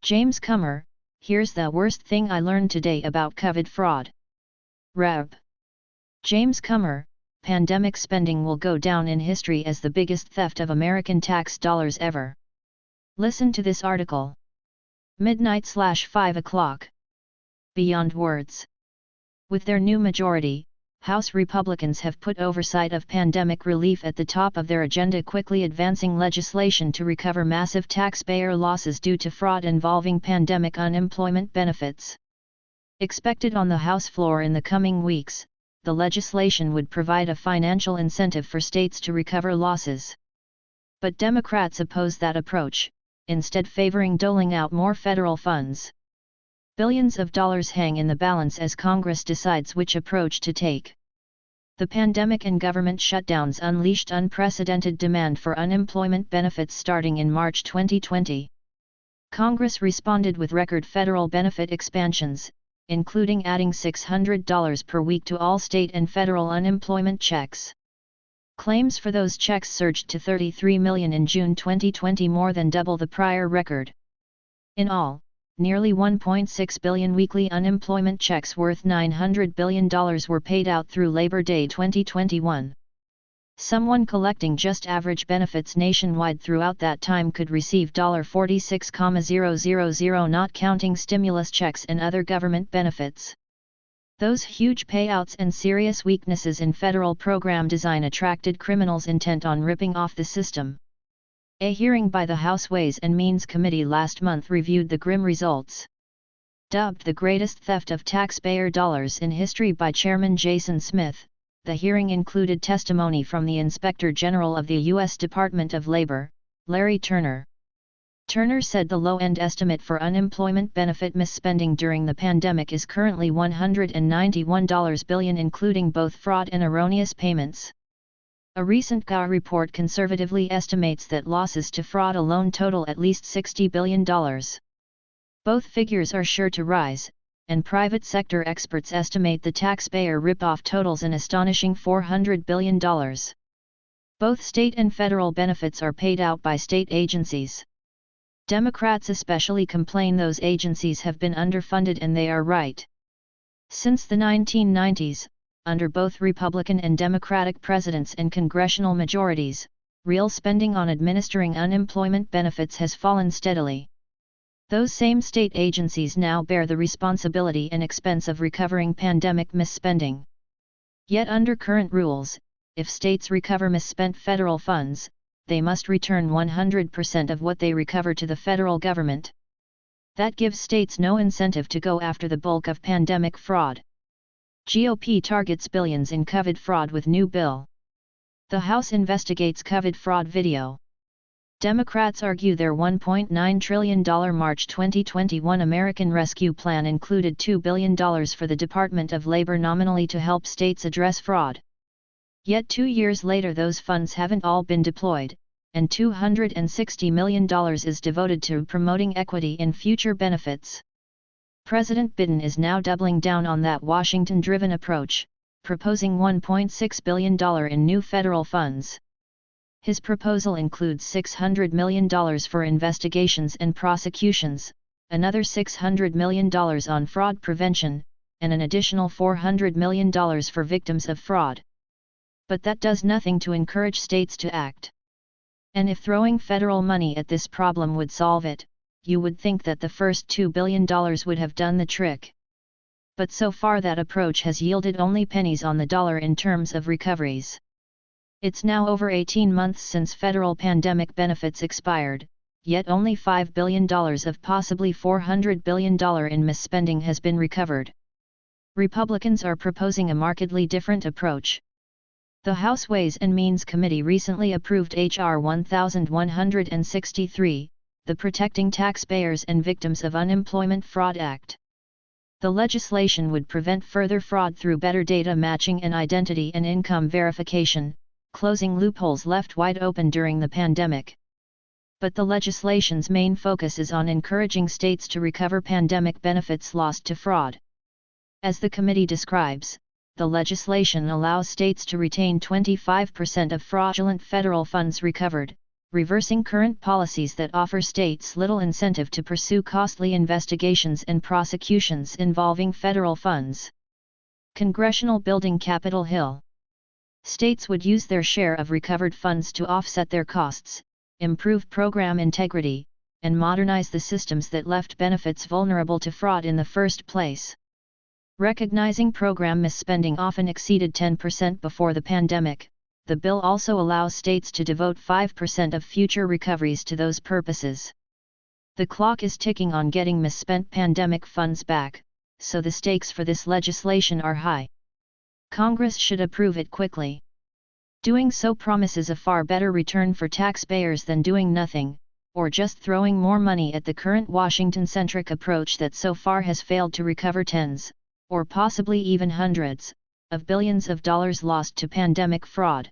James Comer, here's the worst thing I learned today about COVID fraud. Rep. James Comer, pandemic spending will go down in history as the biggest theft of American tax dollars ever. Listen to this article. Midnight/5 o'clock. Beyond words. With their new majority, House Republicans have put oversight of pandemic relief at the top of their agenda, quickly advancing legislation to recover massive taxpayer losses due to fraud involving pandemic unemployment benefits. Expected on the House floor in the coming weeks, the legislation would provide a financial incentive for states to recover losses. But Democrats oppose that approach, instead favoring doling out more federal funds. Billions of dollars hang in the balance as Congress decides which approach to take. The pandemic and government shutdowns unleashed unprecedented demand for unemployment benefits starting in March 2020. Congress responded with record federal benefit expansions, including adding $600 per week to all state and federal unemployment checks. Claims for those checks surged to 33 million in June 2020, more than double the prior record. In all, nearly 1.6 billion weekly unemployment checks worth $900 billion were paid out through Labor Day 2021. Someone collecting just average benefits nationwide throughout that time could receive $46,000, not counting stimulus checks and other government benefits. Those huge payouts and serious weaknesses in federal program design attracted criminals intent on ripping off the system. A hearing by the House Ways and Means Committee last month reviewed the grim results. Dubbed the greatest theft of taxpayer dollars in history by Chairman Jason Smith, the hearing included testimony from the Inspector General of the U.S. Department of Labor, Larry Turner. Turner said the low-end estimate for unemployment benefit misspending during the pandemic is currently $191 billion, including both fraud and erroneous payments. A recent GA report conservatively estimates that losses to fraud alone total at least $60 billion. Both figures are sure to rise, and private sector experts estimate the taxpayer ripoff totals an astonishing $400 billion. Both state and federal benefits are paid out by state agencies. Democrats especially complain those agencies have been underfunded, and they are right. Since the 1990s, under both Republican and Democratic presidents and congressional majorities, real spending on administering unemployment benefits has fallen steadily. Those same state agencies now bear the responsibility and expense of recovering pandemic misspending. Yet under current rules, if states recover misspent federal funds, they must return 100% of what they recover to the federal government. That gives states no incentive to go after the bulk of pandemic fraud. GOP targets billions in COVID fraud with new bill. The House investigates COVID fraud video. Democrats argue their $1.9 trillion March 2021 American Rescue Plan included $2 billion for the Department of Labor nominally to help states address fraud. Yet 2 years later those funds haven't all been deployed, and $260 million is devoted to promoting equity in future benefits. President Biden is now doubling down on that Washington-driven approach, proposing $1.6 billion in new federal funds. His proposal includes $600 million for investigations and prosecutions, another $600 million on fraud prevention, and an additional $400 million for victims of fraud. But that does nothing to encourage states to act. And if throwing federal money at this problem would solve it, you would think that the first $2 billion would have done the trick. But so far that approach has yielded only pennies on the dollar in terms of recoveries. It's now over 18 months since federal pandemic benefits expired, yet only $5 billion of possibly $400 billion in misspending has been recovered. Republicans are proposing a markedly different approach. The House Ways and Means Committee recently approved H.R. 1163, the Protecting Taxpayers and Victims of Unemployment Fraud Act. The legislation would prevent further fraud through better data matching and identity and income verification, closing loopholes left wide open during the pandemic. But the legislation's main focus is on encouraging states to recover pandemic benefits lost to fraud. As the committee describes, the legislation allows states to retain 25% of fraudulent federal funds recovered, reversing current policies that offer states little incentive to pursue costly investigations and prosecutions involving federal funds. Congressional building Capitol Hill. States would use their share of recovered funds to offset their costs, improve program integrity, and modernize the systems that left benefits vulnerable to fraud in the first place. Recognizing program misspending often exceeded 10% before the pandemic, the bill also allows states to devote 5% of future recoveries to those purposes. The clock is ticking on getting misspent pandemic funds back, so the stakes for this legislation are high. Congress should approve it quickly. Doing so promises a far better return for taxpayers than doing nothing, or just throwing more money at the current Washington-centric approach that so far has failed to recover tens, or possibly even hundreds, of billions of dollars lost to pandemic fraud.